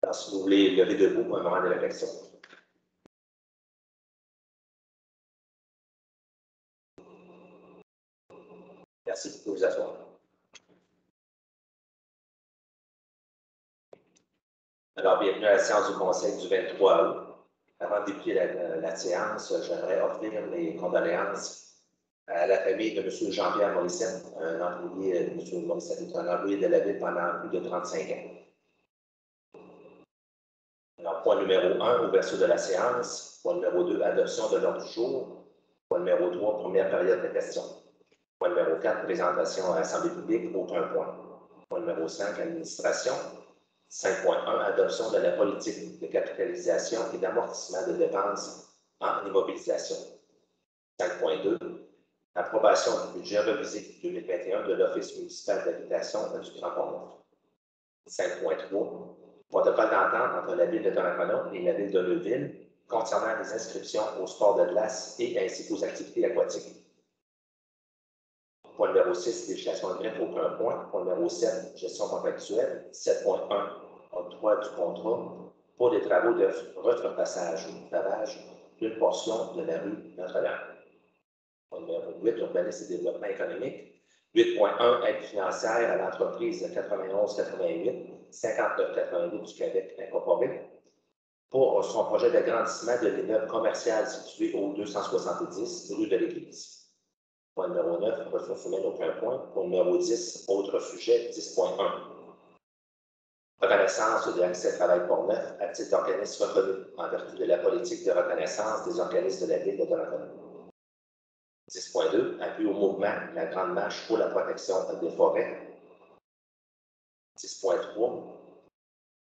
Alors, si vous voulez lever debout pour un moment de réflexion. Merci, vous pouvez vous asseoir. Alors, bienvenue à la séance du Conseil du 23 août. Avant de débuter la séance, j'aimerais offrir mes condoléances à la famille de M. Jean-Pierre Morissette, un employé, M. Morissette est un employé de la Ville pendant plus de 35 ans. Alors, point numéro 1, ouverture de la séance. Point numéro 2, adoption de l'ordre du jour. Point numéro 3, première période de questions. Point numéro 4, présentation à l'Assemblée publique, aucun point. Point numéro 5, administration. 5.1, adoption de la politique de capitalisation et d'amortissement de dépenses en immobilisation. 5.2, approbation du budget revisé 2021 de l'Office municipal d'habitation du Grand Pont-Neuf. 5.3, protocole d'entente entre la Ville de Donnacona et la Ville de Neuville concernant les inscriptions au sport de glace et ainsi qu'aux activités aquatiques. Point numéro 6, législation de greffe, aucun point. Point numéro 7, gestion contractuelle. 7.1, octroi du contrat pour des travaux de retrepassage ou de pavage d'une portion de la rue Notre-Dame. Point numéro 8, urbanisme et développement économique. 8.1, aide financière à l'entreprise 9188, 5988 du Québec incorporé pour son projet d'agrandissement de l'immeuble commercial situé au 270 rue de l'Église. Point numéro 9, ressources humaines, aucun point. Point numéro 10, autre sujet, 10.1. Reconnaissance de l'accès au travail pour neuf à titre d'organisme reconnu en vertu de la politique de reconnaissance des organismes de la Ville de Donnacona. 10.2, appui au mouvement La Grande Marche pour la protection des forêts. 10.3,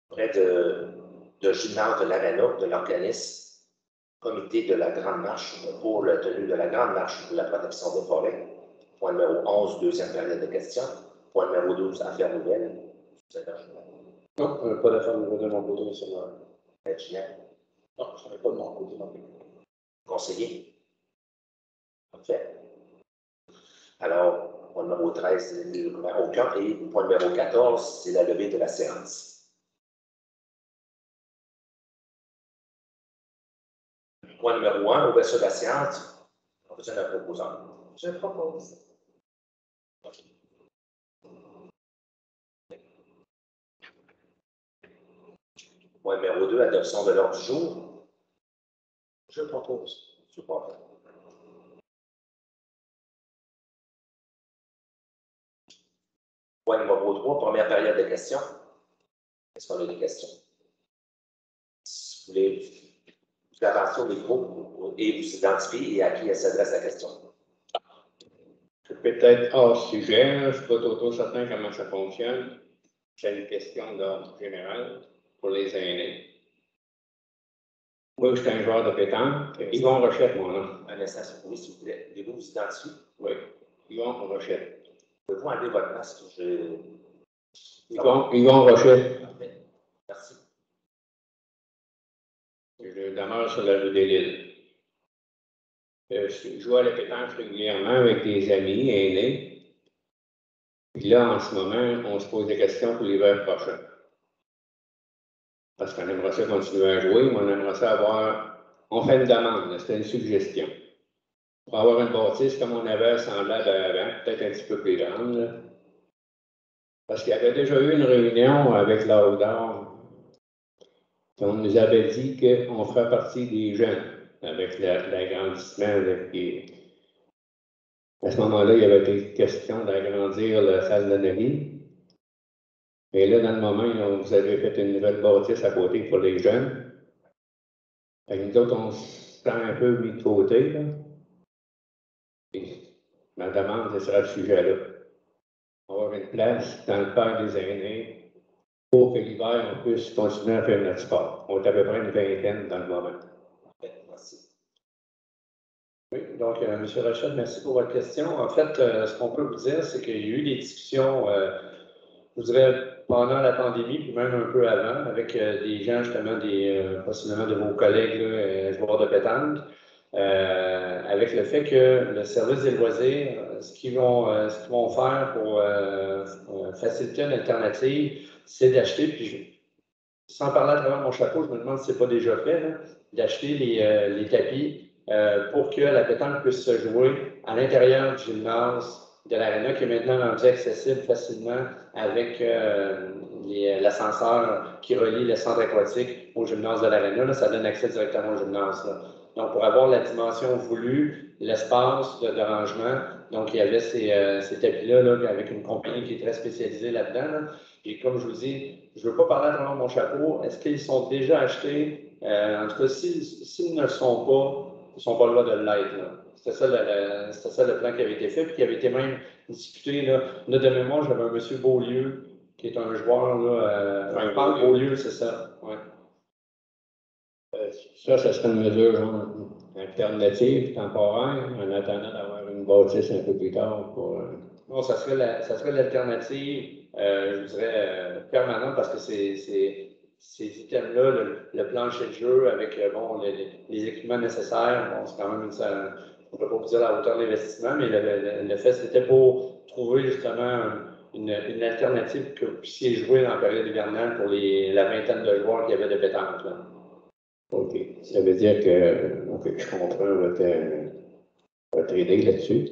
près de gymnase de l'Arena de l'organisme Comité de la Grande Marche pour la tenue de la Grande Marche pour la protection des forêts. Point numéro 11, deuxième période de questions. Point numéro 12, affaires nouvelles. Non, pas d'affaires nouvelles de mon côté, monsieur le maire. Non, je n'en ai pas de mon côté non plus. Conseiller. Parfait. Alors, point numéro 13, aucun. Et point numéro 14, c'est la levée de la séance. Point numéro 1, ouverture de la séance. On peut dire un proposant. Je propose. Okay. Point numéro 2, adoption de l'ordre du jour. Je propose. Je propose. Point numéro 3, première période de questions. Est-ce qu'on a des questions? Si vous voulez vous avancer au micro et vous identifier et à qui elle s'adresse la question. C'est peut-être hors sujet, je ne suis pas trop certain comment ça fonctionne. C'est une question d'ordre général pour les aînés. Moi, je suis un joueur de pétanque. Yvon Rochette, mon nom. Un instant, s'il vous plaît. Voulez-vous vous identifier? Oui, Yvon Rochette. Pouvez-vous enlever votre masque? Yvon Rochette. Parfait. Merci. Je demeure sur la rue des Lilles. Je joue à la pétanque régulièrement avec des amis aînés. Puis là, en ce moment, on se pose des questions pour l'hiver prochain. Parce qu'on aimerait ça continuer à jouer, mais on aimerait ça avoir... On fait une demande, c'était une suggestion. Pour avoir une bâtisse comme on avait semblable avant, peut-être un petit peu plus grande. Là. Parce qu'il y avait déjà eu une réunion avec l'AUDAR. On nous avait dit qu'on ferait partie des jeunes avec l'agrandissement. À ce moment-là, il y avait des questions d'agrandir la salle d'analyse. Et là, dans le moment, vous avez fait une nouvelle bâtisse à côté pour les jeunes. Et nous autres, on se sent un peu mis de côté. Là. Et ma demande, ce sera le sujet-là. Avoir une place dans le père des aînés pour que l'hiver, on puisse continuer à faire notre sport. On est à peu près une vingtaine dans le moment. Merci. Oui, donc, M. Rochette, merci pour votre question. En fait, ce qu'on peut vous dire, c'est qu'il y a eu des discussions, je dirais, pendant la pandémie, puis même un peu avant, avec des gens, justement, possiblement de vos collègues, joueurs de pétanque, avec le fait que le service des loisirs, ce qu'ils vont faire pour faciliter une alternative, c'est d'acheter, puis sans parler à travers mon chapeau, je me demande si ce n'est pas déjà fait, d'acheter les tapis pour que la pétanque puisse se jouer à l'intérieur du gymnase de l'aréna, qui est maintenant rendu accessible facilement avec l'ascenseur qui relie le centre aquatique au gymnase de l'aréna. Ça donne accès directement au gymnase. Là. Donc, pour avoir la dimension voulue, l'espace de rangement, donc il y avait ces tapis-là avec une compagnie qui est très spécialisée là-dedans. Là. Et comme je vous dis, je ne veux pas parler à travers mon chapeau. Est-ce qu'ils sont déjà achetés? En tout cas, s'ils ne le sont pas, ils ne sont pas loin de l'être. C'était ça le plan qui avait été fait, puis qui avait été même discuté. Là de mémoire, j'avais un monsieur Beaulieu, qui est un joueur. Là, Franck Beaulieu, c'est ça. Ouais. Ça serait une mesure alternative, temporaire, en attendant d'avoir une bâtisse un peu plus tard pour. Non, ça serait l'alternative, je dirais, permanente, parce que ces items-là, le plancher de jeu avec les équipements nécessaires, bon, c'est quand même on ne peut pas vous dire la hauteur de l'investissement, mais le fait, c'était pour trouver justement une alternative que vous puissiez jouer dans la période hivernale pour la vingtaine de joueurs qu'il y avait de pétanque. Là. OK. Ça veut dire que je comprends votre idée là-dessus.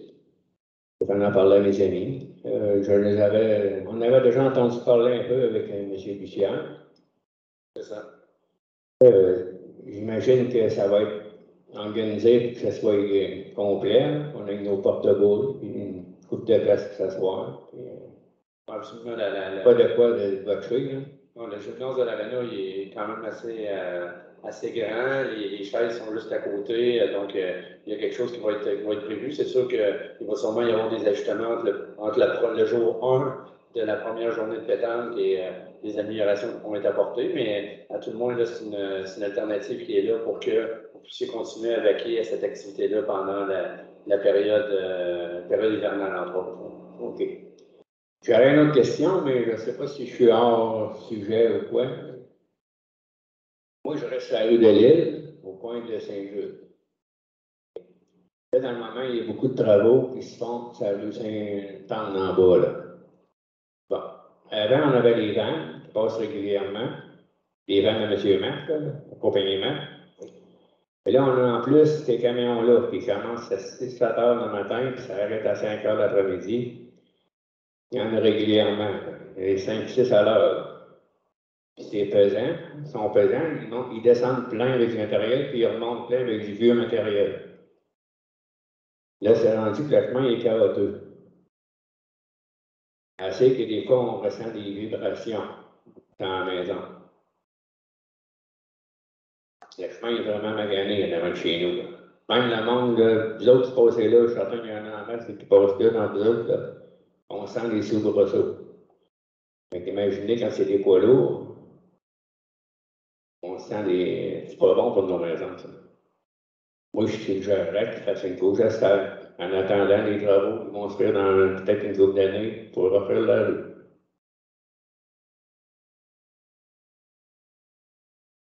Je vais en parler à mes amis. On avait déjà entendu parler un peu avec M. Bussière. C'est ça. J'imagine que ça va être organisé pour que ça soit complet. On a nos porte-boules, puis une coupe de place pour s'asseoir. Absolument. Pas de quoi de botcher. Non, le gymnase de l'aréna, il est quand même assez grand. Les chaises sont juste à côté. Donc, il y a quelque chose qui va être prévu. C'est sûr qu'il va sûrement y avoir des ajustements entre le jour 1 de la première journée de pétanque et les améliorations qui vont être apportées. Mais à tout le moins, c'est une alternative qui est là pour que vous puissiez continuer à vaquer à cette activité-là pendant la période hivernale, entre autres. OK. J'aurais une autre question, mais je ne sais pas si je suis hors sujet ou quoi. Moi, je reste à la rue de l'Île, au coin de Saint-Jude. Là, dans le moment, il y a beaucoup de travaux qui se font sur la rue Saint-Anne en bas. Là. Bon. Avant, on avait les vannes qui passent régulièrement. Les vannes de M. Marc, l'accompagnement. Et là, on a en plus ces camions-là qui commencent à 6-7 heures le matin, puis ça arrête à 5 heures l'après-midi. Il y en a régulièrement, et 5-6 à l'heure. Puis c'est pesant, ils sont pesants, ils descendent plein avec du matériel, puis ils remontent plein avec du vieux matériel. Là, c'est rendu que le chemin est chaotique. Assez que des fois, on ressent des vibrations dans la maison. Le chemin est vraiment magané devant chez nous. Là. Même le monde, vous autres qui passez là, je suis certain qu'il y en a en masse qui passent là dans vous autres, là, on sent les soubresauts. Fait qu'imaginez quand c'est des poids lourds, on sent des. C'est pas bon pour nos maisons, ça. Moi, je suis gérant qui fait une couche à faire. En attendant les travaux qui vont se faire dans peut-être une couple d'années pour refaire la rue.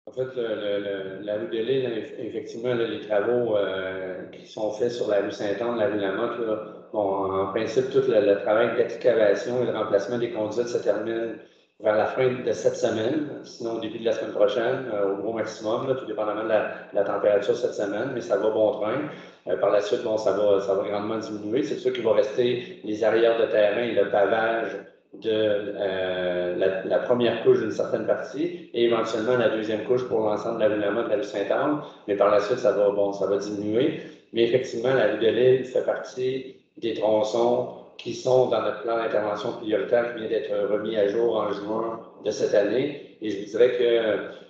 En fait, la rue de l'Île, effectivement, là, les travaux qui sont faits sur la rue Saint-Anne, la rue Lamotte, là, bon, en principe, tout le travail d'excavation et de remplacement des conduites se termine vers la fin de cette semaine, sinon au début de la semaine prochaine, au gros maximum, là, tout dépendamment de la température cette semaine, mais ça va bon train. Par la suite, bon, ça va grandement diminuer. C'est sûr qu'il va rester les arrières de terrain et le pavage de la première couche d'une certaine partie et éventuellement la deuxième couche pour l'ensemble de la rue Lamotte, de la rue Sainte-Anne, mais par la suite, ça va diminuer. Mais effectivement, la rue de l'Île fait partie des tronçons qui sont dans notre plan d'intervention prioritaire qui vient d'être remis à jour en juin de cette année. Et je vous dirais que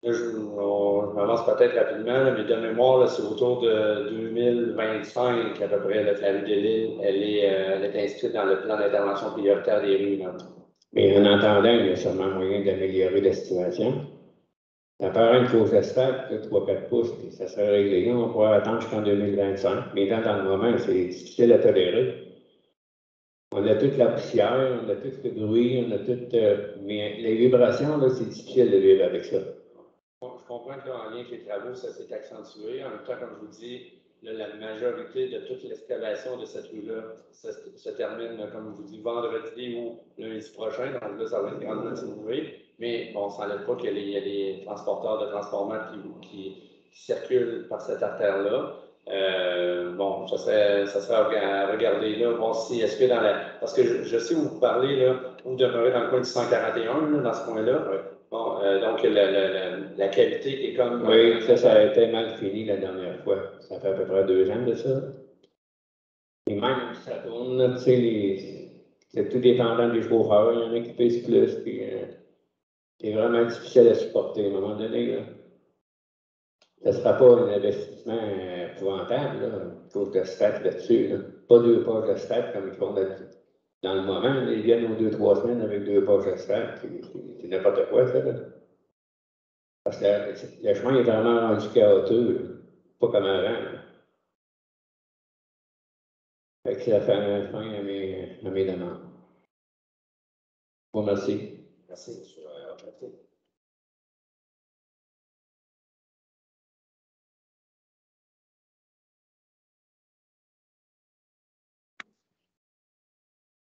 on m'avance peut-être rapidement, là, mais de mémoire, c'est autour de 2025 à peu près, là, que la rue de l'Île, elle est inscrite dans le plan d'intervention prioritaire des rues. Là. Mais en attendant, il y a sûrement moyen d'améliorer la situation. Ça paraît une cause d'asphalte, 3-4 pouces, puis ça serait réglé. On pourrait attendre jusqu'en 2025. Mais dans le moment, c'est difficile à tolérer. On a toute la poussière, on a tout le bruit, on a tout. Mais les vibrations, là, c'est difficile de vivre avec ça. Je comprends que là, en lien avec les travaux, ça s'est accentué. En même temps, comme je vous dis, là, la majorité de toute l'excavation de cette rue-là se termine, comme je vous dis, vendredi ou lundi prochain. Donc là, ça va être grandement diminué. mais bon, ça n'enlève pas qu'il y a des transporteurs de transformateurs qui circulent par cette artère-là. Bon, ça serait à regarder là, voir si, est-ce que dans parce que je sais où vous parlez, là, vous demeurez dans le coin du 141, là, dans ce coin-là. Bon, donc, la cavité est comme... Oui, ça a été mal fini la dernière fois. Ça fait à peu près 2 ans de ça. Et même si ça tourne, tu sais, c'est tout dépendant des chauffeurs. Il y en a qui pèsent plus, puis c'est vraiment difficile à supporter à un moment donné. Là. Ça ne sera pas un investissement épouvantable. Là. Il faut que se fasse là-dessus. Là. Pas 2 poches de stade comme ils font dans le moment. Ils viennent aux 2-3 semaines avec 2 poches de stade. C'est n'importe quoi, ça. Là. Parce que le chemin est vraiment rendu chaotique. Pas comme avant. Là. Fait que ça fait un fin à mes demandes. Bon, merci. Merci, M. Auberté.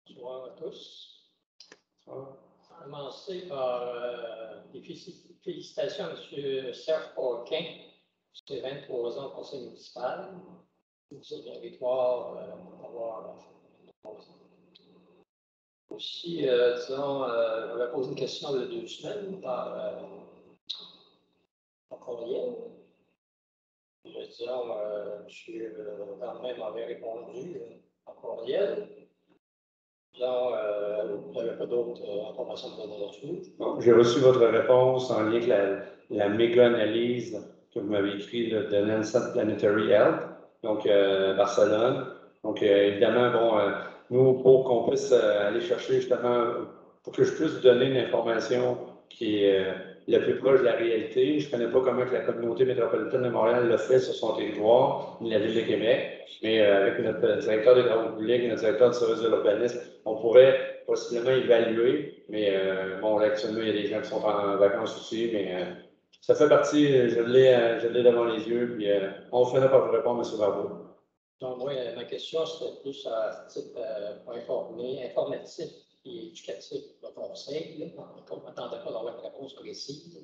Bonsoir à tous. On va commencer par des félicitations à M. Serge Paquin pour ses 23 ans au conseil municipal. C'est bien victoire d'avoir aussi, disons, j'avais posé une question il y a 2 semaines par courriel. Disons, M. Carmen m'avait répondu en courriel. Là, vous n'avez pas d'autres informations de donner là-dessus? Bon, j'ai reçu votre réponse en lien avec la méga-analyse que vous m'avez écrite de Nansen Planetary Health, donc Barcelone. Donc, évidemment, bon, nous, pour qu'on puisse aller chercher justement, pour que je puisse vous donner une information qui est le plus proche de la réalité, je ne connais pas comment que la communauté métropolitaine de Montréal le fait sur son territoire, ni la Ville de Québec, mais avec notre directeur des travaux publics et notre directeur du service de l'urbanisme, on pourrait possiblement évaluer, mais bon, là, actuellement, il y a des gens qui sont en vacances aussi, mais ça fait partie, je l'ai devant les yeux, puis on finira par vous répondre, M. Barbeau. Donc, moi, ma question, c'était plus à titre informatif et éducatif pour le conseil. On ne m'attendait pas d'avoir une réponse précise.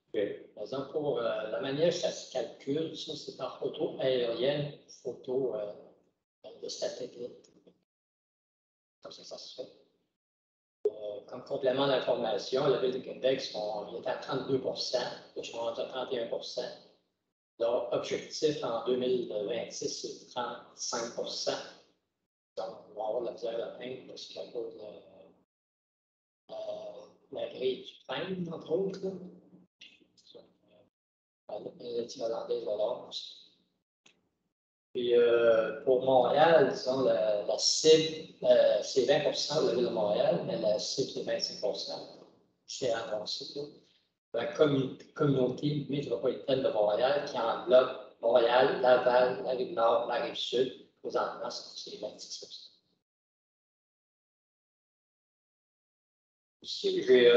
Okay. Par exemple, pour la manière que ça se calcule, ça, c'est en photo aérienne, photo de satellite. Comme ça se fait. Comme complément d'information, la Ville de Québec est à 32 je suis rendu à 31 Leur objectif en 2026, c'est 35 Donc, on va avoir de la misère à l'atteindre parce qu'à cause de la grille du train, entre autres. L'équivalent des dollars aussi. Puis pour Montréal, disons, la cible, c'est 20 de la Ville de Montréal, mais la cible, c'est 25 c'est annoncé. La communauté métropolitaine de Montréal qui englobe Montréal, Laval, la Rive-Nord, la Rive-Sud, présentement, c'est 26 Ici, j'ai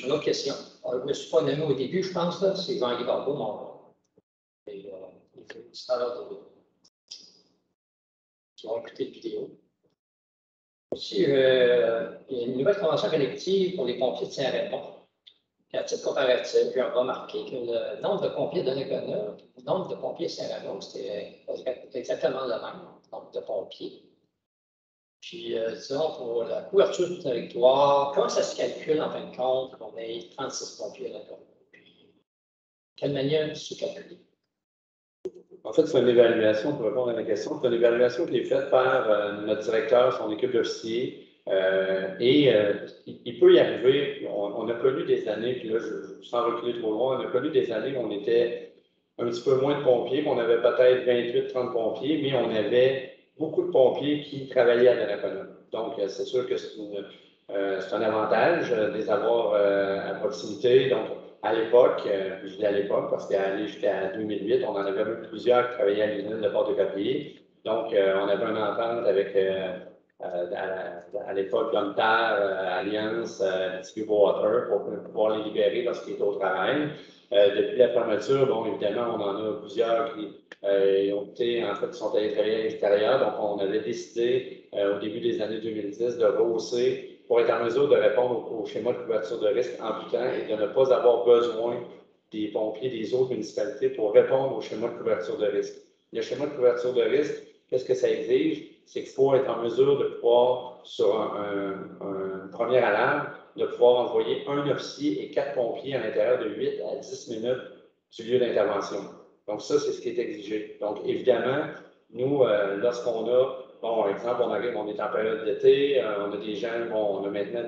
une autre question. Je ne me suis pas nommé au début, je pense, là, c'est Jean-Guy Barbeau, les félicitations qui vont écouter la vidéo. Aussi, il y a une nouvelle convention collective pour les pompiers de Saint-Raymond. À titre comparatif, j'ai remarqué que le nombre de pompiers de Donnacona, le nombre de pompiers de Saint-Raymond, c'était exactement le même nombre de pompiers. Puis, disons, pour la couverture du territoire, comment ça se calcule en fin de compte qu'on ait 36 pompiers à Donnacona? Puis, quelle manière se calculer? En fait, c'est une évaluation, pour répondre à la question, c'est une évaluation qui est faite par notre directeur, son équipe d'officiers. Il peut y arriver, on a connu des années, puis là, sans reculer trop loin, on a connu des années où on était un petit peu moins de pompiers, qu'on avait peut-être 28-30 pompiers, mais on avait beaucoup de pompiers qui travaillaient à Donnacona. Donc, c'est sûr que c'est un avantage de les avoir à proximité. Donc, à l'époque, je dis à l'époque parce qu'à aller jusqu'à 2008, on en avait même plusieurs qui travaillaient à l'usine de Port-de-Papier. Donc, on avait une entente avec, à l'époque, Domtar, Alliance, District Water pour pouvoir les libérer lorsqu'ils étaient au travail. Depuis la fermeture, bon, évidemment, on en a plusieurs qui ont été, en fait, qui sont allés travailler à l'extérieur. Donc, on avait décidé, au début des années 2010, de rehausser pour être en mesure de répondre au schéma de couverture de risque en tout temps et de ne pas avoir besoin des pompiers des autres municipalités pour répondre au schéma de couverture de risque. Le schéma de couverture de risque, qu'est-ce que ça exige? C'est qu'il faut être en mesure de pouvoir, sur une première alarme, de pouvoir envoyer un officier et 4 pompiers à l'intérieur de 8 à 10 minutes du lieu d'intervention. Donc, ça, c'est ce qui est exigé. Donc, évidemment, nous, lorsqu'on a, bon, par exemple, on est en période d'été, on a des gens, bon, on a maintenant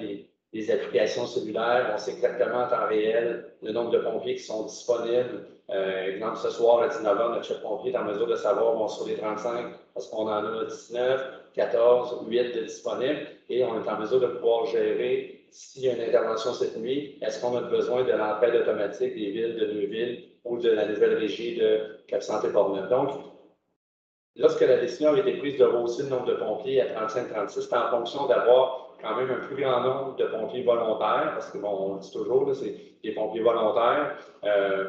des applications cellulaires, on sait exactement en temps réel le nombre de pompiers qui sont disponibles. Exemple, ce soir à 19h, notre chef pompier est en mesure de savoir, bon, sur les 35, est-ce qu'on en a 19, 14, 8 de disponibles, et on est en mesure de pouvoir gérer s'il y a une intervention cette nuit, est-ce qu'on a besoin de l'entraide automatique des villes de Neuville ou de la nouvelle régie de Cap-Santé-Portneuf. Donc, lorsque la décision a été prise de rehausser le nombre de pompiers à 35-36, c'est en fonction d'avoir quand même un plus grand nombre de pompiers volontaires, parce que, bon, on le dit toujours, c'est des pompiers volontaires,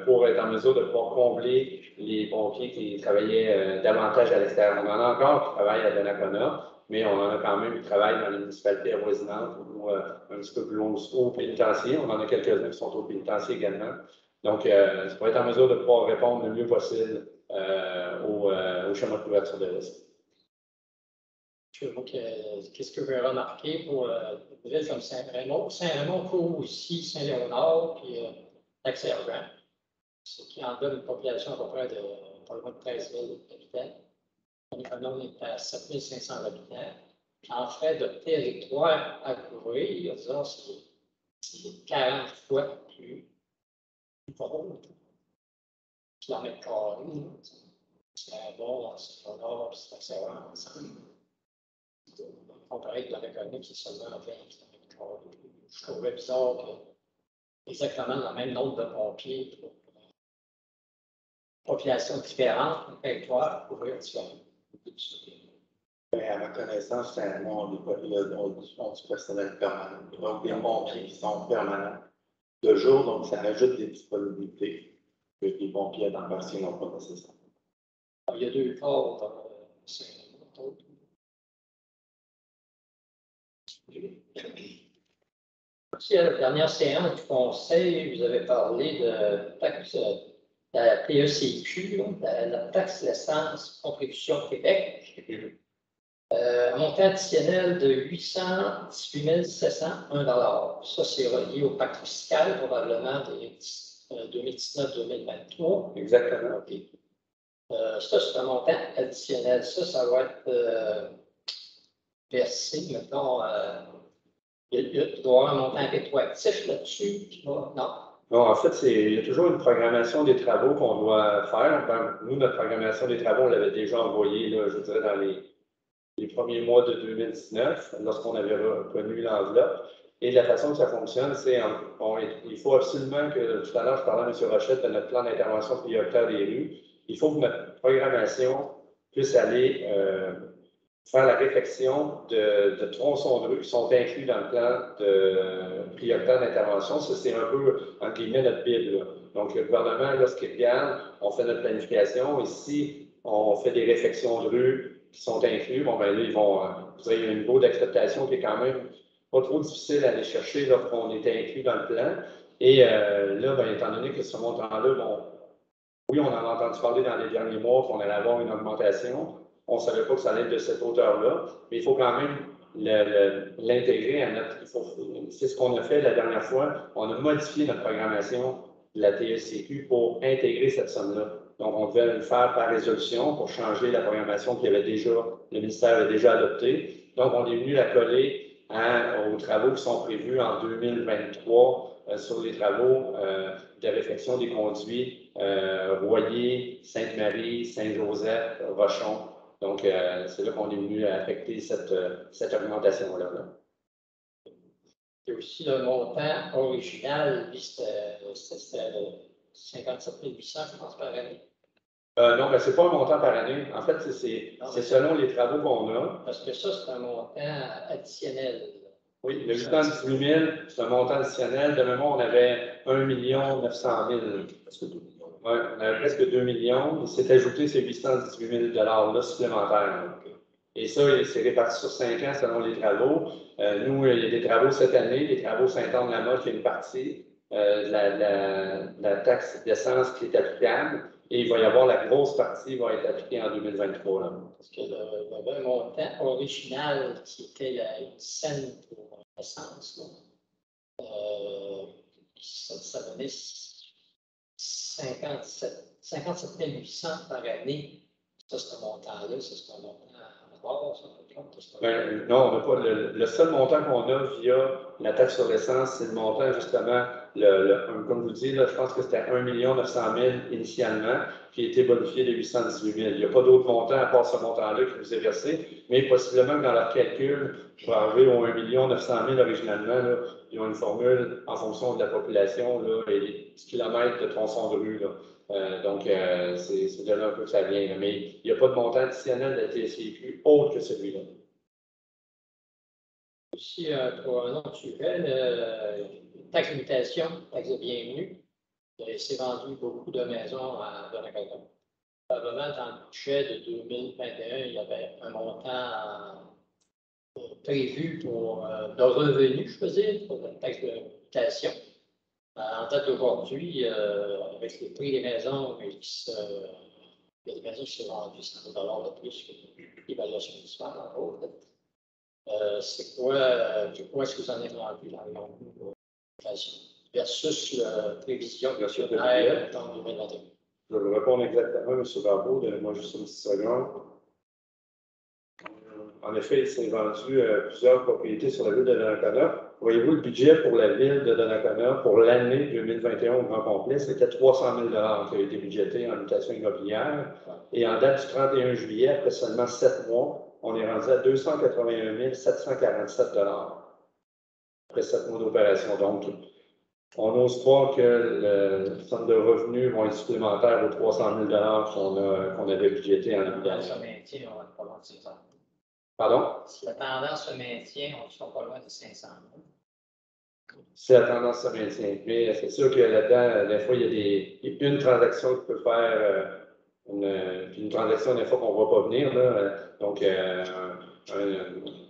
pour être en mesure de pouvoir combler les pompiers qui travaillaient davantage à l'extérieur. On en a encore qui travaillent à Donnacona, mais on en a quand même qui travaillent dans les municipalités avoisinantes ou un petit peu plus loin au pénitencier. On en a quelques-uns qui sont au pénitencier également. Donc, c'est pour être en mesure de pouvoir répondre le mieux possible au schéma de couverture de risque. Qu'est-ce que vous avez remarqué pour une ville comme Saint-Raymond? Saint-Raymond couvre aussi Saint-Léonard puis Lac-Saint-Jean, ce qui en donne une population à peu près de pas loin de 13 000 habitants. On est à 7 500 habitants. En frais de territoire à couvrir, disons, c'est 40 fois plus gros. Kilomètres carrés. C'est bon, c'est pas nord, c'est excellent ensemble. Comparé avec la mécanique qui est seulement à 20 km. Je trouvais bizarre que exactement le même nombre de pompiers pour populations différentes, un territoire, pour couvrir différents. À ma connaissance, c'est un monde du personnel permanent. Donc, des pompiers qui sont permanents de jour, donc ça rajoute des disponibilités que les pompiers à temps partiel n'ont pas nécessairement. Il y a 2 corps dans Saint-Raymond. Aussi, à la dernière séance du Conseil, vous avez parlé de taxe, la TECQ, la taxe l'essence contribution Québec, montant additionnel de 818 701 $. Ça, c'est relié au pacte fiscal, probablement des 2019-2023. Exactement. Okay. Ça, c'est un montant additionnel. Ça va être versé, mettons, il doit y avoir un montant rétroactif là-dessus. Non? Non, en fait, il y a toujours une programmation des travaux qu'on doit faire. Nous, notre programmation des travaux, on l'avait déjà envoyée, là, je dirais, dans les premiers mois de 2019, lorsqu'on avait reconnu l'enveloppe. Et la façon que ça fonctionne, c'est il faut absolument que, tout à l'heure, je parlais à M. Rochette de notre plan d'intervention prioritaire des rues, il faut que notre programmation puisse aller faire la réfection de tronçons de rue qui sont inclus dans le plan de prioritaire d'intervention. Ça, c'est un peu, entre guillemets, notre Bible. Donc, le gouvernement, lorsqu'il regarde, on fait notre planification. Ici, on fait des réfections de rue qui sont inclus. Bon, ben là, il y a un niveau d'acceptation qui est quand même pas trop difficile à aller chercher lorsqu'on est inclus dans le plan. Et là, ben, étant donné que ce montant-là, bon, oui, on en a entendu parler dans les derniers mois qu'on allait avoir une augmentation. On ne savait pas que ça allait être de cette hauteur-là, mais il faut quand même l'intégrer à notre... C'est ce qu'on a fait la dernière fois. On a modifié notre programmation de la TSCQ pour intégrer cette somme-là. Donc, on devait le faire par résolution pour changer la programmation le ministère avait déjà adoptée. Donc, on est venu la coller aux travaux qui sont prévus en 2023 sur les travaux de réfection des conduits Royer, Sainte-Marie, Saint-Joseph, Rochon. Donc, c'est là qu'on est venu affecter cette augmentation-là. Il y a aussi le montant original, c'était 57 800, je pense, par année. Non, mais ce n'est pas un montant par année. En fait, c'est selon les travaux qu'on a. Parce que ça, c'est un montant additionnel. Oui, le 818 000, c'est un montant additionnel. De mémoire, on avait 1 900 000. Oui, on avait presque 2 millions. Il s'est ajouté ces 818 000 $-là supplémentaires. Et ça, c'est réparti sur 5 ans selon les travaux. Nous, il y a des travaux cette année, les travaux Saint-Anne-la-Motte, il y a une partie de la taxe d'essence qui est applicable. Et il va y avoir la grosse partie qui va être appliquée en 2023. Là. Parce que le montant original qui était une scène pour l'essence, ça donnait 57 800 par année. Ça, c'est un montant-là, c'est un montant à bord, ça. Non, on n'a pas. Le seul montant qu'on a via la taxe sur l'essence, c'est le montant, justement, comme vous dites, je pense que c'était 1 900 000 initialement, qui a été bonifié de 818 000. Il n'y a pas d'autre montant à part ce montant-là qui vous est versé, mais possiblement que dans leur calcul, pour arriver au 1 900 000 originalement, là, ils ont une formule en fonction de la population là, et des kilomètres de tronçon de rue. Là. Donc, c'est de là un peu que ça vient. Là. Mais il n'y a pas de montant additionnel de la TSCQ autre que celui-là. Aussi, pour un autre sujet, taxe d'habitation, taxe de bienvenue, il s'est vendu beaucoup de maisons à Donnacona. Probablement, dans le budget de 2021, il y avait un montant prévu pour de revenus, je veux dire, pour la taxe d'habitation. En date d'aujourd'hui, avec les prix des maisons, il y a des maisons qui sont vendues 100 $ de plus que l'évaluation municipale, entre autres. C'est quoi est-ce que vous en avez vendu dans le monde versus la prévision de M. dans 2021? Je vais vous répondre exactement, M. Barbeau. Donnez-moi juste une petite seconde. En effet, il s'est vendu plusieurs propriétés sur la ville de Donnacona. Voyez-vous, le budget pour la ville de Donnacona pour l'année 2021 au grand complet, c'était 300 000 $ qui a été budgété en mutation immobilière. Et en date du 31 juillet, après seulement 7 mois, on est rendu à 281 747 $ après 7 mois d'opération. Donc, on ose croire que le centre de revenus vont être supplémentaires aux 300 000 $ qu'on avait budgété en habitation. On va pas loin de 500 000. Pardon? Si la tendance se maintient, on ne sera pas loin de 500 000. Si la tendance se maintient. Mais c'est sûr que là-dedans, des fois, il y a une transaction qui peut faire une transaction, des fois, qu'on ne va pas venir. Là, donc,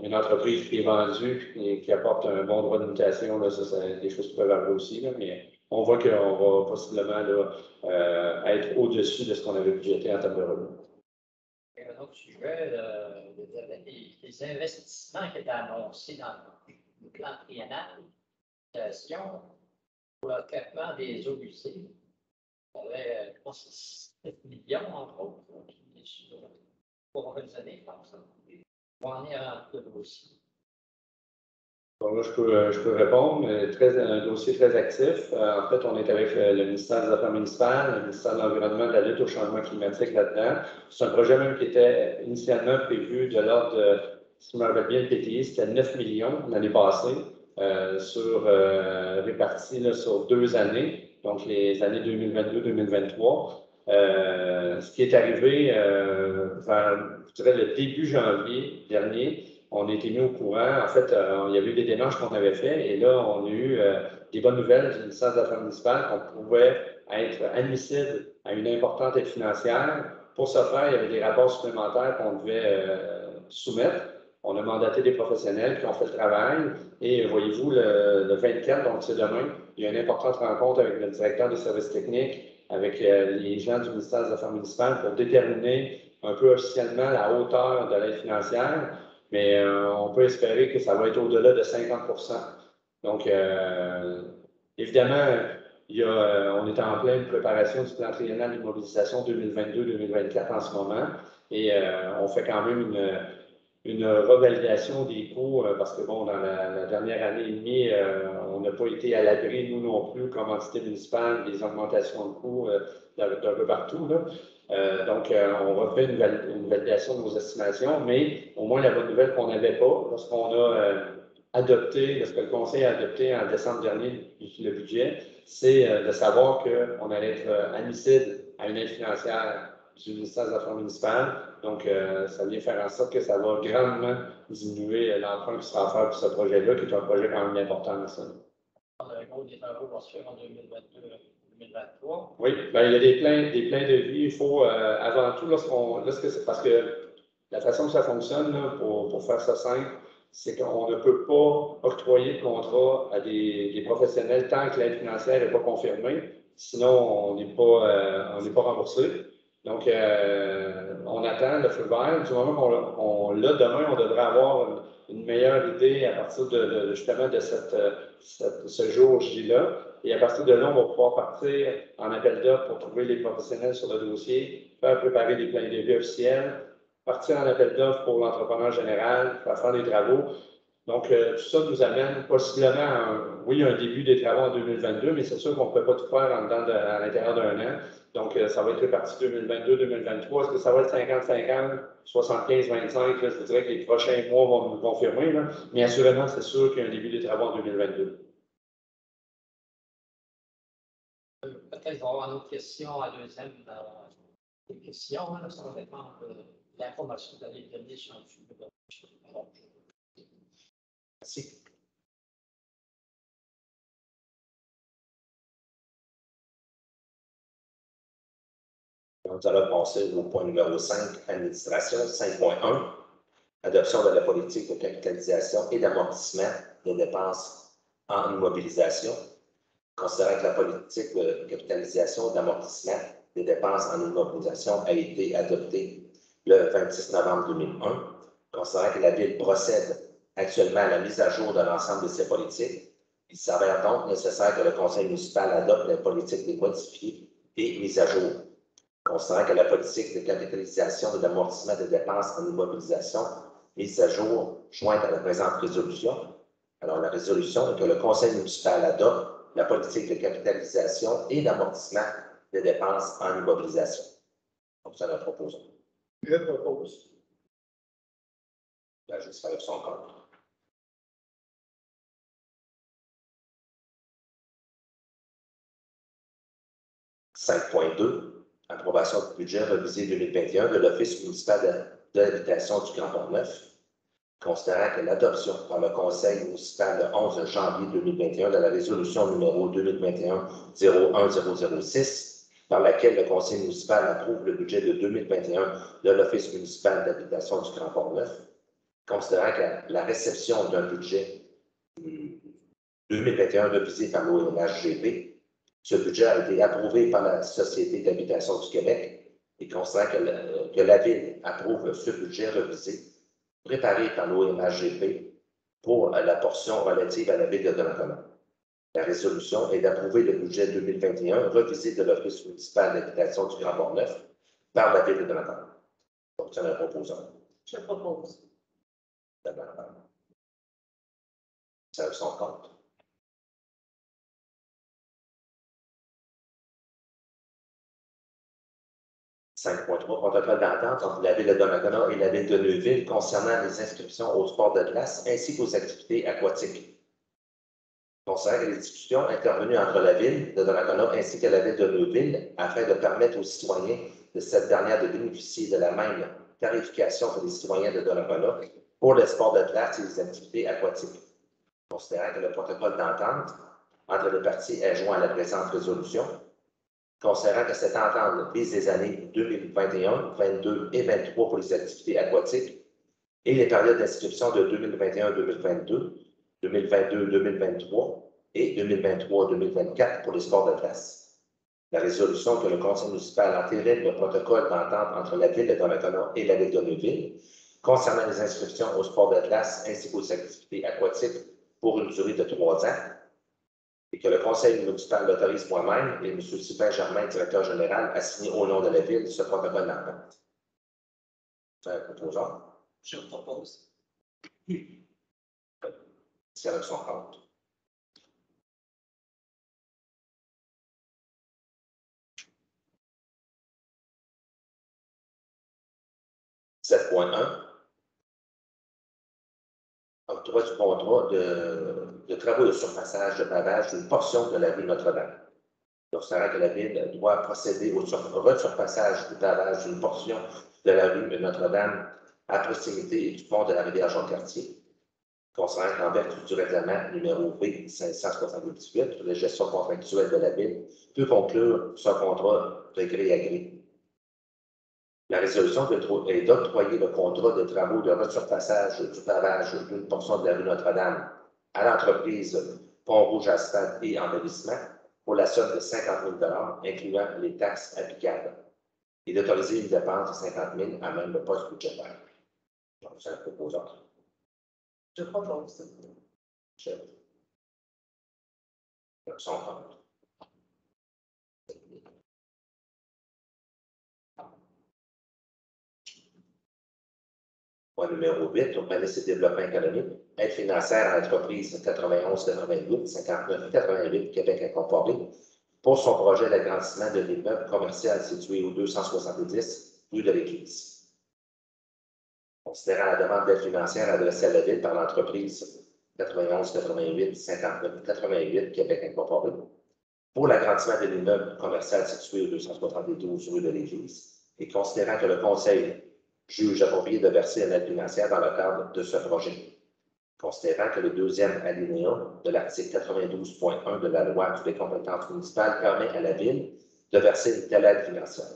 une entreprise qui est vendue et qui apporte un bon droit de mutation, là, ça, c'est des choses qui peuvent arriver aussi. Là, mais on voit qu'on va possiblement là, être au-dessus de ce qu'on avait budgété en termes de revenus. Un autre sujet, les investissements qui étaient annoncés dans le plan triennal pour le traitement des eaux usées. Il y avait, je pense, 7 millions, entre autres, pour organiser, comme ça. On en est rentré aussi. Bon, là, je peux répondre. Un dossier très actif. En fait, on est avec le ministère des Affaires municipales, le ministère de l'Environnement, de la lutte au changement climatique là-dedans. C'est un projet même qui était initialement prévu de l'ordre de, si je me rappelle bien, le PTI, c'était 9 millions l'année passée, répartis là, sur 2 années, donc les années 2022-2023. Ce qui est arrivé vers, je dirais, le début janvier dernier, on a été mis au courant. En fait, il y avait eu des démarches qu'on avait faites et là, on a eu des bonnes nouvelles du ministère des Affaires municipales qu'on pouvait être admissible à une importante aide financière. Pour ce faire, il y avait des rapports supplémentaires qu'on devait soumettre. On a mandaté des professionnels qui ont fait le travail et voyez-vous, le 24, donc c'est demain, il y a une importante rencontre avec le directeur des services techniques, avec les gens du ministère des Affaires municipales pour déterminer un peu officiellement la hauteur de l'aide financière. Mais on peut espérer que ça va être au-delà de 50 %. Donc, évidemment, on est en pleine préparation du plan triennal d'immobilisation 2022-2024 en ce moment. Et on fait quand même une revalidation des coûts parce que, bon, dans la dernière année et demie, on n'a pas été à l'abri, nous non plus, comme entité municipale, des augmentations de coûts d'un peu partout. Là. Donc, on refait une validation de nos estimations, mais au moins la bonne nouvelle qu'on n'avait pas, lorsqu'on a adopté, lorsque le Conseil a adopté en décembre dernier le budget, c'est de savoir qu'on allait être admissible à une aide financière du ministère des Affaires municipales. Donc, ça vient faire en sorte que ça va grandement diminuer l'emprunt qui sera offert pour ce projet-là, qui est un projet quand même important. Ça. Le gros des travaux va se faire en 2022-2023. Oui, bien, il y a des plans de vie. Il faut, avant tout, parce que La façon que ça fonctionne, là, pour faire ça simple, c'est qu'on ne peut pas octroyer de contrat à des professionnels tant que l'aide financière n'est pas confirmée. Sinon, on n'est pas remboursé. Donc, on attend le feu vert. Du moment qu'on l'a demain, on devrait avoir une meilleure idée à partir justement de ce jour J-là. Et à partir de là, on va pouvoir partir en appel d'offres pour trouver les professionnels sur le dossier, faire préparer des plans de devis officiels, partir en appel d'offres pour l'entrepreneur général, faire des travaux. Donc, tout ça nous amène possiblement à un début des travaux en 2022, mais c'est sûr qu'on ne peut pas tout faire à l'intérieur d'un an. Donc, ça va être réparti 2022-2023. Est-ce que ça va être 50-50, 75-25? Je dirais que les prochains mois vont nous confirmer. Là. Mais assurément, c'est sûr qu'il y a un début des travaux en 2022. Peut-être avoir une autre question à deuxième question. Là, ça va dépendre de l'information que vous allez donner sur le sujet. Merci. Nous allons passer au point numéro 5, administration, 5.1, adoption de la politique de capitalisation et d'amortissement des dépenses en immobilisation. Considérant que la politique de capitalisation et d'amortissement des dépenses en immobilisation a été adoptée le 26 novembre 2001, considérant que la Ville procède actuellement à la mise à jour de l'ensemble de ces politiques, il s'avère donc nécessaire que le Conseil municipal adopte les politiques les modifiées et mises à jour. Considérant que la politique de capitalisation et d'amortissement des dépenses en immobilisation mise à jour jointe à la présente résolution. Alors, la résolution est que le Conseil municipal adopte la politique de capitalisation et d'amortissement des dépenses en immobilisation. Donc, ça le proposons. Je propose. Là, je vais faire son compte. « 5.2. Approbation du budget revisé 2021 de l'Office municipal de l'habitation du Grand Port-Neuf. Considérant que l'adoption par le Conseil municipal le 11 janvier 2021 de la résolution numéro 2021-01006, par laquelle le Conseil municipal approuve le budget de 2021 de l'Office municipal d'habitation du Grand Port-Neuf, considérant que la réception d'un budget 2021 revisé par l'ONHGP, ce budget a été approuvé par la Société d'habitation du Québec et considérant que la Ville approuve ce budget revisé préparé par l'ONHGP pour la portion relative à la Ville de Donnacona. La résolution est d'approuver le budget 2021 revisé de l'Office municipal d'habitation du Grand Port-Neuf par la Ville de Donnacona. Donc, c'est un proposant. Je propose. Ça a son compte. « 5.3. Protocole d'entente entre la Ville de Donnacona et la Ville de Neuville concernant les inscriptions au sport de glace ainsi qu'aux activités aquatiques. » Concernant les discussions intervenues entre la Ville de Donnacona ainsi que la Ville de Neuville afin de permettre aux citoyens de cette dernière de bénéficier de la même tarification que les citoyens de Donnacona pour les sports de glace et les activités aquatiques. Considérant que le protocole d'entente entre les parties est joint à la présente résolution, considérant que cette entente vise les années 2021, 2022 et 2023 pour les activités aquatiques et les périodes d'inscription de 2021-2022, 2022-2023 et 2023-2024 pour les sports de glace. La résolution que le Conseil municipal entérine le protocole d'entente entre la Ville de Donnacona et la Ville de Neuville concernant les inscriptions aux sports de glace ainsi qu'aux activités aquatiques pour une durée de 3 ans, et que le Conseil municipal l'autorise moi-même et M. Sylvain Germain, directeur général, a signé au nom de la Ville ce protocole d'entente. C'est un proposant. Je propose. C'est avec son compte. « 7.1. Octroi du contrat de travaux de surfaçage de pavage d'une portion de la rue Notre-Dame. Considérant que la Ville doit procéder au resurfaçage du pavage d'une portion de la rue Notre-Dame à proximité du pont de la rivière Jean-Cartier, considérant qu'en vertu du règlement numéro V 578, la gestion contractuelle de la Ville peut conclure son contrat de gré à gré. La résolution est d'octroyer le contrat de travaux de resurfaçage du pavage d'une portion de la rue Notre-Dame à l'entreprise Pont-Rouge Asphalte et Embellissement pour la somme de 50 000 incluant les taxes applicables, et d'autoriser une dépense de 50 000 à même le poste budgétaire. Donc, c'est un proposant. Je propose. Son compte. Point numéro 8, urbanisme et développement économique, aide financière à l'entreprise 91-88, 59-88, Québec Incorporé, pour son projet d'agrandissement de l'immeuble commercial situé au 270 rue de l'Église. Considérant la demande d'aide financière adressée à la Ville par l'entreprise 91-88, 59-88, Québec Incorporé, pour l'agrandissement de l'immeuble commercial situé au 272 rue de l'Église, et considérant que le Conseil juge approprié de verser une aide financière dans le cadre de ce projet, considérant que le deuxième alinéa de l'article 92.1 de la loi sur les compétences municipales permet à la Ville de verser une telle aide financière.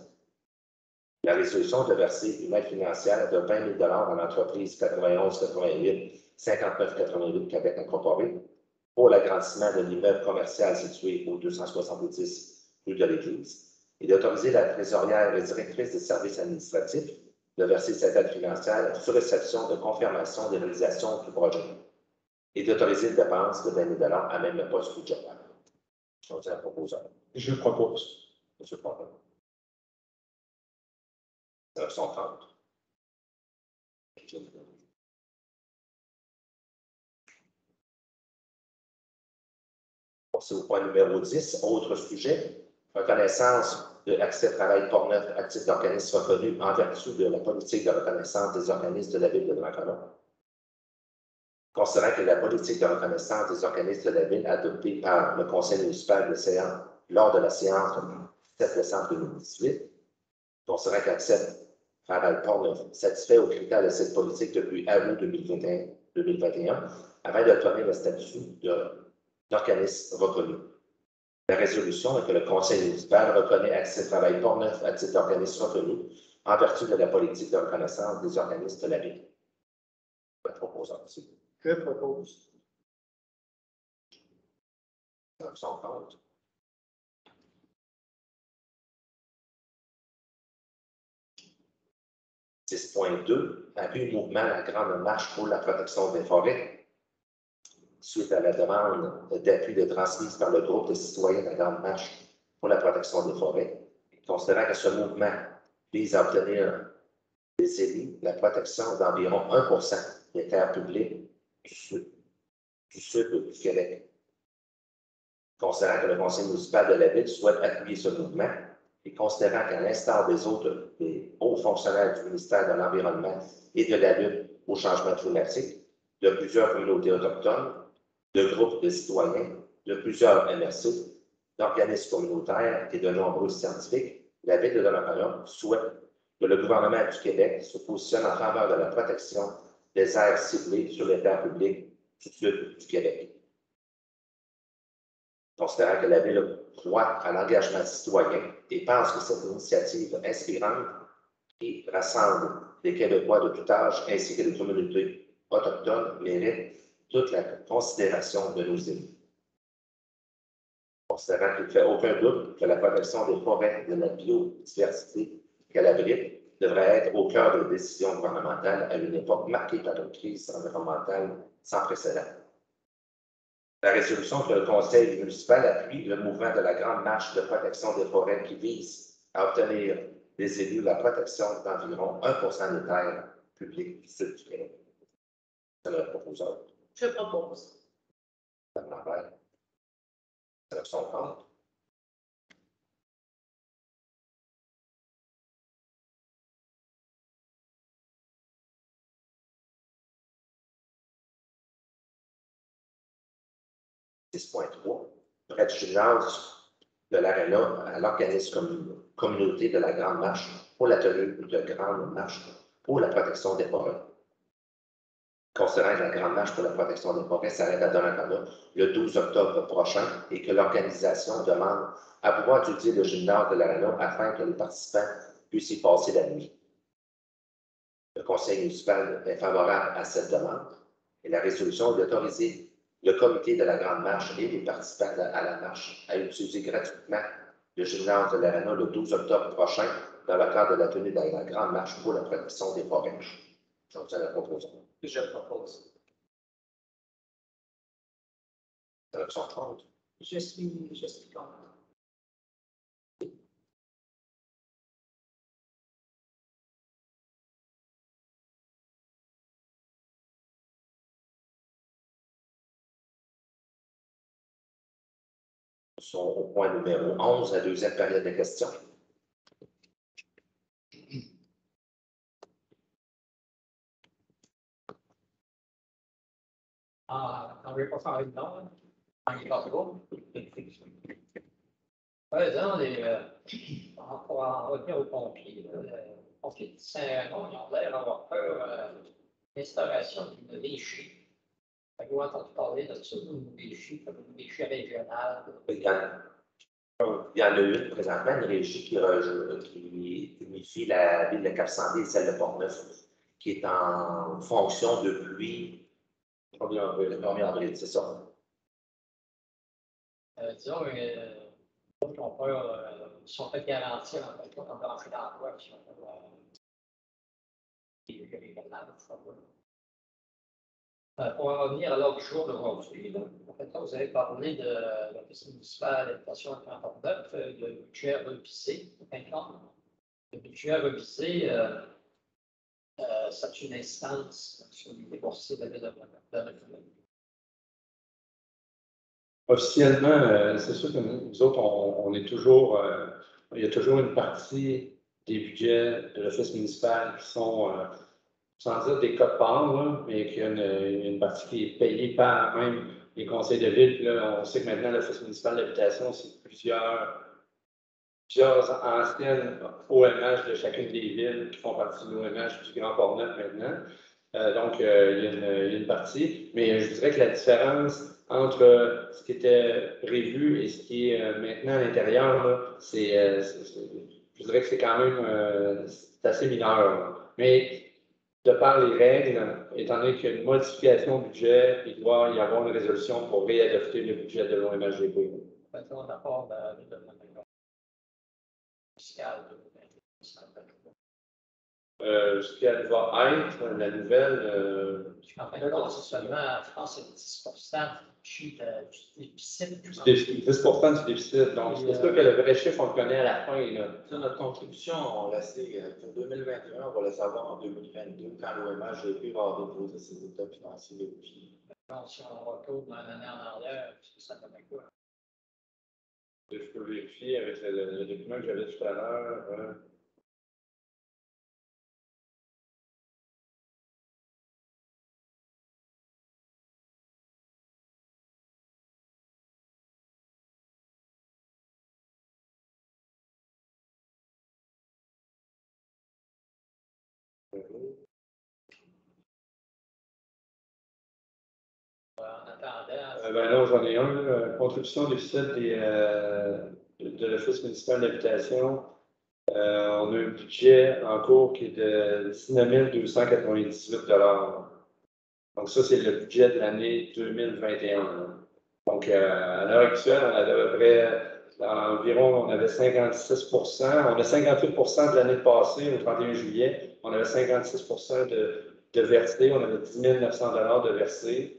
La résolution de verser une aide financière de 20 000 à l'entreprise 91-88, 59-88 Québec Incorporé pour l'agrandissement de l'immeuble commercial situé au 270 rue de l'Église et d'autoriser la trésorière et directrice des services administratifs de verser cette aide financière sur réception de confirmation de réalisation du projet et d'autoriser une dépense de 20 000 à même le poste budgétaire. Je vais proposeur. Je propose. M. Pompon. 930. C'est au point numéro 10, autre sujet, reconnaissance de accès à travail Portneuf à titre d'organisme reconnu en vertu de la politique de reconnaissance des organismes de la Ville de Drancona. Considérant que la politique de reconnaissance des organismes de la Ville adoptée par le Conseil municipal de Séance lors de la séance du 7 décembre 2018, considérant qu'accès à travail Portneuf satisfait aux critères de cette politique depuis août 2021 afin d'obtenir le statut d'organisme reconnu. La résolution est que le Conseil municipal reconnaît Accès Travail Portneuf à titre d'organisme reconnu en vertu de la politique de reconnaissance des organismes de la Ville. Je propose. Son compte. « 6.2. Appui au mouvement La Grande Marche pour la protection des forêts. Suite à la demande d'appui transmise par le groupe de citoyens de la Grande Marche pour la protection des forêts, considérant que ce mouvement vise à obtenir des élus la protection d'environ 1% des terres publiques du sud du Québec. Considérant que le Conseil municipal de la Ville souhaite appuyer ce mouvement et considérant qu'à l'instar des hauts fonctionnaires du ministère de l'Environnement et de la lutte au changement climatique, de plusieurs communautés autochtones, de groupes de citoyens, de plusieurs MRC, d'organismes communautaires et de nombreux scientifiques, la Ville de Drancona souhaite que le gouvernement du Québec se positionne en faveur de la protection des aires ciblées sur les terres publiques du sud du Québec. Considérant que la Ville croit à l'engagement citoyen et pense que cette initiative inspirante qui rassemble des Québécois de tout âge ainsi que des communautés autochtones mérite toute la considération de nos élus. Considérant qu'il ne fait aucun doute que la protection des forêts et de la biodiversité qu'elle abrite devrait être au cœur des décisions gouvernementales à une époque marquée par une crise environnementale sans précédent. La résolution que le Conseil municipal appuie le mouvement de la Grande Marche de protection des forêts qui vise à obtenir des élus la protection d'environ 1% des terres publiques du sud du Québec. C'est le proposeur. Je propose. Mme Lambert. C'est son compte. Près du gymnase de l'Arena à l'organisme communauté de la Grande Marche pour la tenue de Grande Marche pour la protection des forêts. Considérant que la Grande Marche pour la protection des forêts s'arrête à Donnacona le 12 octobre prochain et que l'organisation demande à pouvoir utiliser le gymnase de l'Arena afin que les participants puissent y passer la nuit. conseil municipal est favorable à cette demande et la résolution d'autoriser le comité de la Grande Marche et les participants à la marche à utiliser gratuitement le gymnase de l'Arena le 12 octobre prochain dans le cadre de la tenue de la Grande Marche pour la protection des forêts. Donc, c'est la proposition. Je propose. Option 30. Je suis contre. Nous sommes au point numéro 11, la deuxième période de questions. On ne veut pas faire une norme. On n'y passe pas. Par exemple, pour en revenir aux pompiers, les pompiers de Saint-Raymond, ils ont l'air d'avoir peur de l'instauration d'une régie. Vous avez entendu parler de ça, une régie, comme une régie régionale. Il y en a une présentement, une régie qui unifie la ville de Cap-Santé et celle de Port-Neuf, qui est en fonction depuis le 1er avril, c'est ça. Disons, ils ont peur, ils sont fait garantir en fait, quand on va entrer dans l'emploi, si on veut les régionales, pour en revenir à l'ordre du jour d'aujourd'hui, en fait, là, vous avez parlé de l'Office municipal d'habitation de 39, le budget revisé, 50. Le budget revisé, c'est une instance sur les boursiers de la ville de Montréal. Officiellement, c'est sûr que nous autres, on est toujours, il y a toujours une partie des budgets de l'Office municipal qui sont, sans dire des cotes-parts, là, mais qu'il y a une partie qui est payée par même les conseils de ville. Puis là, on sait que maintenant, l'Office municipal d'habitation, c'est plusieurs anciennes OMH de chacune des villes qui font partie de l'OMH du Grand Port-Neuf maintenant. Donc, il y a une partie, mais je dirais que la différence entre ce qui était prévu et ce qui est maintenant à l'intérieur, je dirais que c'est quand même c'est assez mineur. Là. Mais de par les règles, étant donné qu'il y a une modification du budget, il doit y avoir une résolution pour réadopter le budget de l'OMHGP. On apporte la ville de Montréal fiscale de ce qu'elle va être, la nouvelle. En fait, là, c'est seulement, en France, c'est 10% du déficit. 10% du déficit. Donc, c'est sûr que le vrai chiffre, on le connaît à la fin. Là. Notre contribution, on l'a pour 2021, on va le savoir en 2022, quand l'OMHGP va avoir déposé ses états financiers depuis. Si on retourne l'année en arrière, ça donne quoi? Je peux vérifier avec le document que j'avais tout à l'heure. Non, j'en ai un. Contribution déficit de l'Office municipal d'habitation. On a un budget en cours qui est de 19 298 $. Donc, ça, c'est le budget de l'année 2021. Donc, à l'heure actuelle, on avait à peu près environ, on avait 56 on a 58 de l'année passée, au 31 juillet. On avait 56 de versés, on avait 10 900 $ de versés.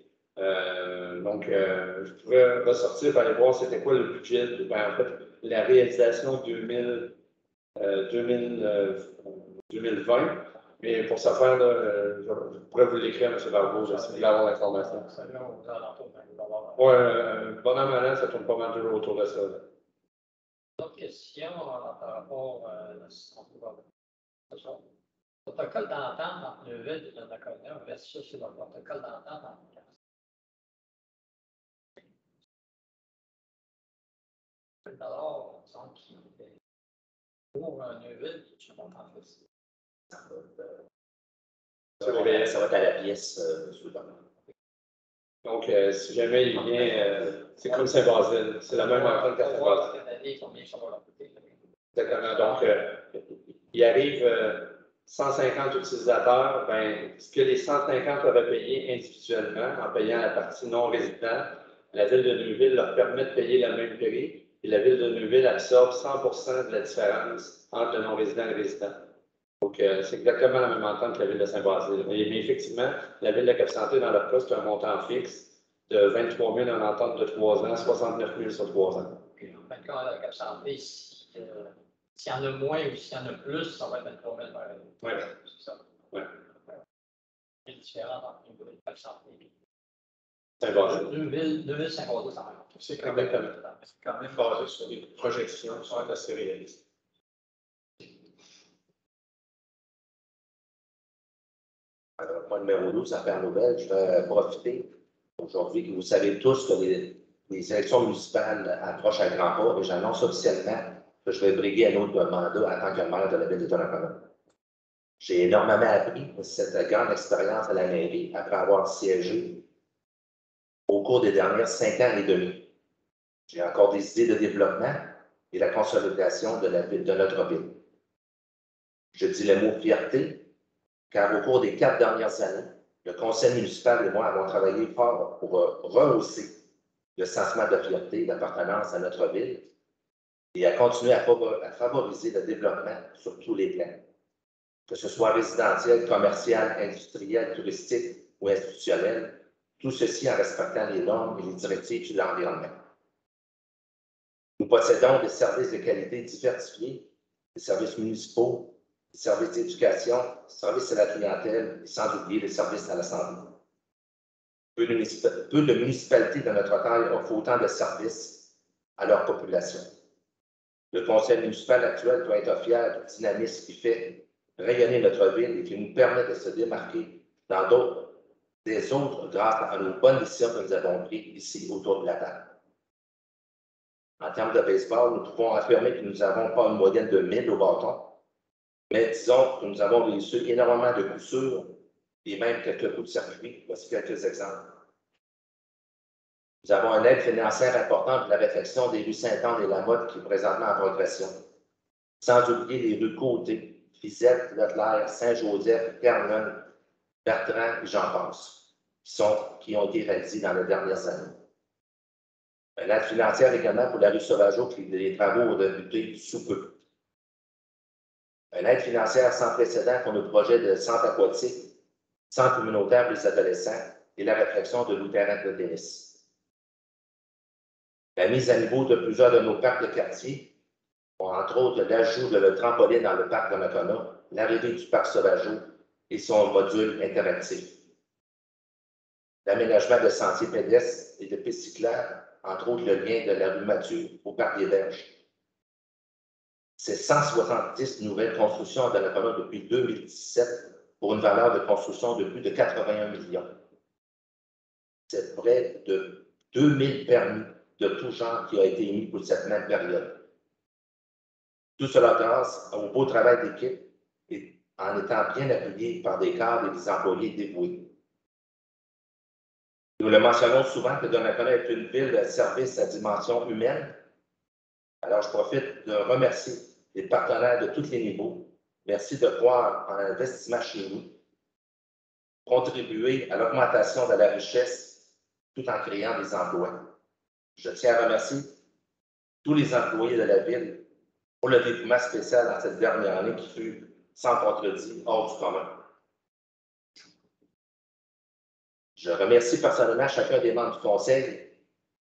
Donc, je pourrais ressortir pour aller voir c'était quoi le budget, en fait, la réalisation 2020. Mais pour ça faire, je pourrais vous l'écrire, M. Barbeau, si vous voulez avoir l'information. Oui, bon an, malin, ça tourne pas mal toujours autour de ça. D'autres questions par rapport à l'assistance gouvernementale? Le protocole d'entente entre le ville et le Naconia versus le protocole d'entente entre $, qui pour un Neuville, je ne comprends pas. Ça va être à la pièce, M. Bernard. Donc, si jamais il vient, c'est comme Saint-Basile, c'est la même entente qu'à Saint-Basile. Exactement. Donc, il arrive 150 utilisateurs, ben, ce que les 150 auraient payé individuellement, en payant la partie non résident, la Ville de Neuville leur permet de payer le même prix et la Ville de Neuville absorbe 100% de la différence entre le non-résident et le résident. Donc, c'est exactement la même entente que la Ville de Saint-Basile. Mais effectivement, la Ville de Cap-Santé, dans leur cas, c'est un montant fixe de 23 000 en entente de 3 ans, 69 000 sur 3 ans. Puis, en fin de compte, à Cap-Santé, s'il y en a moins ou s'il y en a plus, ça va être 23 000 pareil. Oui. C'est ça. Oui. C'est différent entre une ville et Cap-Santé. Saint-Basile. Deux villes, Saint-Basile, ça va. C'est quand même basé sur des projections qui sont assez réalistes. Alors, point numéro 12, affaires nouvelles, je vais profiter aujourd'hui que vous savez tous que les élections municipales approchent à grands pas et j'annonce officiellement que je vais briguer un autre mandat en tant que maire de la ville de Donnacona. J'ai énormément appris de cette grande expérience à la mairie après avoir siégé au cours des dernières 5 ans et demi. J'ai encore des idées de développement et la consolidation de notre ville. Je dis le mot fierté, car au cours des 4 dernières années, le conseil municipal et moi avons travaillé fort pour rehausser le sentiment de fierté et d'appartenance à notre ville et à continuer à favoriser le développement sur tous les plans, que ce soit résidentiel, commercial, industriel, touristique ou institutionnel, tout ceci en respectant les normes et les directives de l'environnement. Nous possédons des services de qualité diversifiés, des services municipaux, des services d'éducation, des services à la clientèle et sans oublier les services à la santé. Peu de municipalités de notre taille offrent autant de services à leur population. Le conseil municipal actuel doit être fier du dynamisme qui fait rayonner notre ville et qui nous permet de se démarquer dans des autres grâce à nos bonnes décisions que nous avons prises ici autour de la table. En termes de baseball, nous pouvons affirmer que nous n'avons pas une moyenne de 1000 au bâton, mais disons que nous avons réussi énormément de coups sûrs et même quelques coups de circuit. Voici quelques exemples. Nous avons une aide financière importante pour la réfection des rues Saint-Anne et Lamotte qui est présentement en progression. Sans oublier les rues Côté, Fisette, Leclerc, Saint-Joseph, Ternon, Bertrand et j'en passe, qui ont été réalisés dans les dernières années. Une aide financière également pour la rue Sauvageau qui les travaux ont débuté sous peu. Une aide financière sans précédent pour nos projets de centre aquatique, centre communautaire pour les adolescents et la réfection de nos terrains de tennis. La mise à niveau de plusieurs de nos parcs de quartier, entre autres l'ajout de le trampoline dans le parc de Donnacona, l'arrivée du parc Sauvageau et son module interactif. L'aménagement de sentiers pédestres et de pistes cyclables, entre autres le lien de la rue Mathieu au parc des Berges. C'est 170 nouvelles constructions à Donnacona depuis 2017 pour une valeur de construction de plus de 81 millions. C'est près de 2000 permis de tout genre qui a été émis pour cette même période. Tout cela grâce au beau travail d'équipe et en étant bien appuyé par des cadres et des employés dévoués. Nous le mentionnons souvent que Donnacona est une ville de service à dimension humaine. Alors, je profite de remercier les partenaires de tous les niveaux. Merci de croire en l'investissement chez nous, contribuer à l'augmentation de la richesse tout en créant des emplois. Je tiens à remercier tous les employés de la ville pour le dévouement spécial dans cette dernière année qui fut sans contredit hors du commun. Je remercie personnellement chacun des membres du Conseil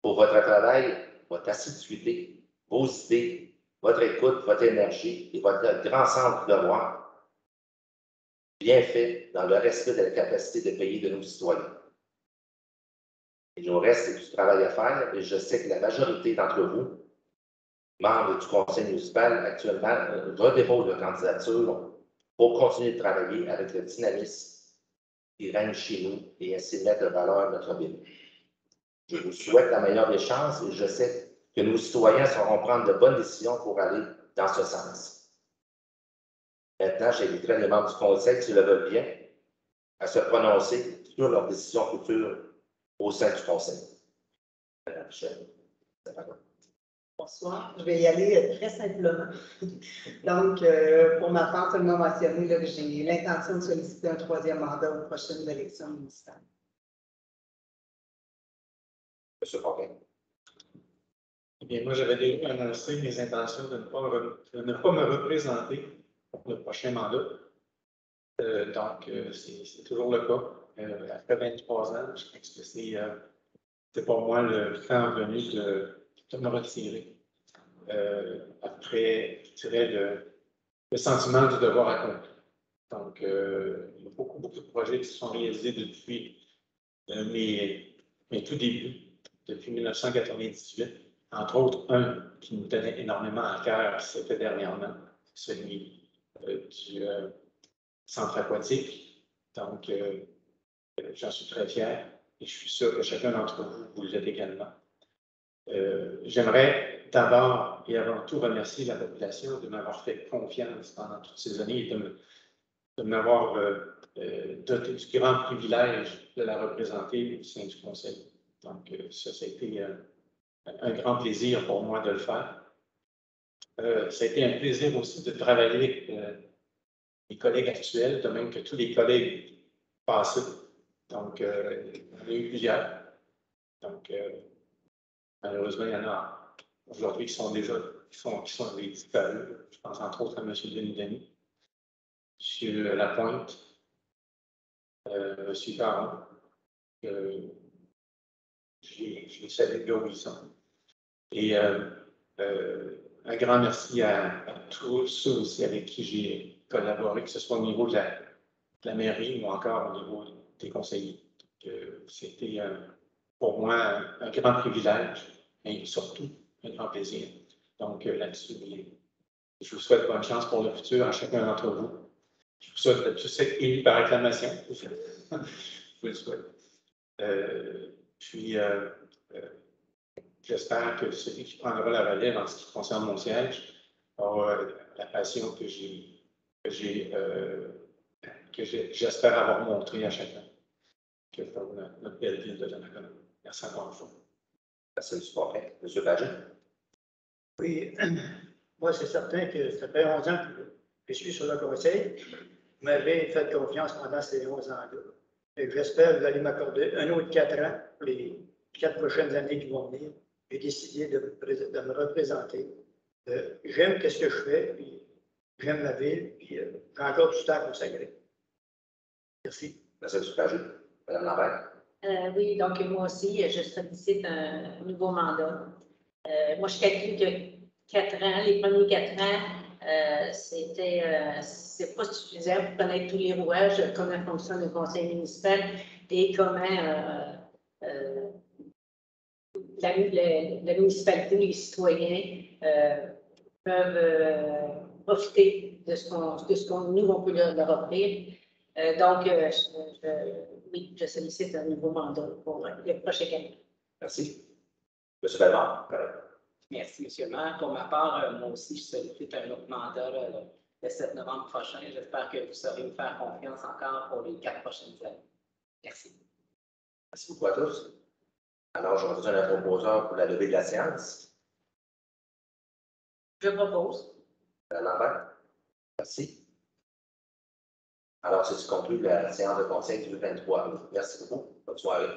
pour votre travail, votre assiduité, vos idées, votre écoute, votre énergie et votre grand sens du devoir, bien fait dans le respect de la capacité de payer de nos citoyens. Il nous reste du travail à faire et je sais que la majorité d'entre vous, membres du Conseil municipal, actuellement redéposent leur candidature pour continuer de travailler avec le dynamisme qui règne chez nous et ainsi mettre en valeur notre ville. Je vous souhaite la meilleure des chances et je sais que nos citoyens sauront prendre de bonnes décisions pour aller dans ce sens. Maintenant, j'inviterai les membres du Conseil, s'ils le veulent bien, à se prononcer sur leurs décisions futures au sein du Conseil. Madame Michel, c'est pas grave. Bonsoir. Je vais y aller très simplement. Donc, pour ma part, seulement mentionner là, que j'ai l'intention de solliciter un 3e mandat aux prochaines élections municipales. M. Fortin. Eh bien, moi, j'avais déjà annoncé mes intentions de ne pas me représenter pour le prochain mandat. Donc, c'est toujours le cas. Après 23 ans, je pense que c'est pour moi le temps venu de me retirer. Après, je dirais, le sentiment du devoir accompli. Donc, il y a beaucoup de projets qui se sont réalisés depuis mes tout débuts, depuis 1998. Entre autres, un qui nous tenait énormément à cœur, c'était dernièrement, celui du centre aquatique. Donc, j'en suis très fier et je suis sûr que chacun d'entre vous, vous l'êtes également. J'aimerais d'abord et avant tout remercier la population de m'avoir fait confiance pendant toutes ces années et de m'avoir doté du grand privilège de la représenter au sein du Conseil. Donc, ça a été un grand plaisir pour moi de le faire. Ça a été un plaisir aussi de travailler avec les collègues actuels, de même que tous les collègues passés. Donc, on a eu plusieurs. Donc, malheureusement, il y en a aujourd'hui qui sont disparus. Je pense entre autres à M. Denis, M. Lapointe, M. Caron. Je les salue là où ils sont. Et un grand merci à tous ceux aussi avec qui j'ai collaboré, que ce soit au niveau de la mairie ou encore au niveau des conseillers. C'était pour moi un grand privilège et surtout un grand plaisir. Donc là-dessus, je vous souhaite bonne chance pour le futur à chacun d'entre vous. Je vous souhaite de tous être élus par acclamation. Je vous le souhaite. Puis, j'espère que celui qui prendra la relève en ce qui concerne mon siège aura la passion que j'espère avoir montré à chacun que pour notre belle ville de Donnacona. Merci encore une fois. Merci, M. Fortin. M. Pagin. Oui, moi, c'est certain que ça fait 11 ans que je suis sur le conseil. Vous m'avez fait confiance pendant ces 11 ans-là. Et j'espère que vous allez m'accorder un autre 4 ans pour les 4 prochaines années qui vont venir. J'ai décidé de me représenter. J'aime ce que je fais, puis j'aime ma ville, puis j'ai encore du temps à consacrer. Merci. Merci, M. Pagin. Mme Lambert. Oui, donc moi aussi, je sollicite un nouveau mandat. Moi, je calcule que 4 ans, les premiers 4 ans, c'est pas suffisant pour connaître tous les rouages, comment fonctionne le conseil municipal et comment la municipalité, les citoyens peuvent profiter de ce qu'on nous, on peut leur offrir. Donc, oui, je sollicite un nouveau mandat pour le prochain année. Merci. M. Bellemare. Merci, M. le maire. Pour ma part, moi aussi, je sollicite un autre mandat le 7 novembre prochain. J'espère que vous saurez me faire confiance encore pour les 4 prochaines années. Merci. Merci beaucoup à tous. Alors, je redonne un proposeur pour la levée de la séance. Je propose. Mme Lambert. Merci. Alors, c'est conclut la séance de conseil du 23. Merci beaucoup. Bonne soirée.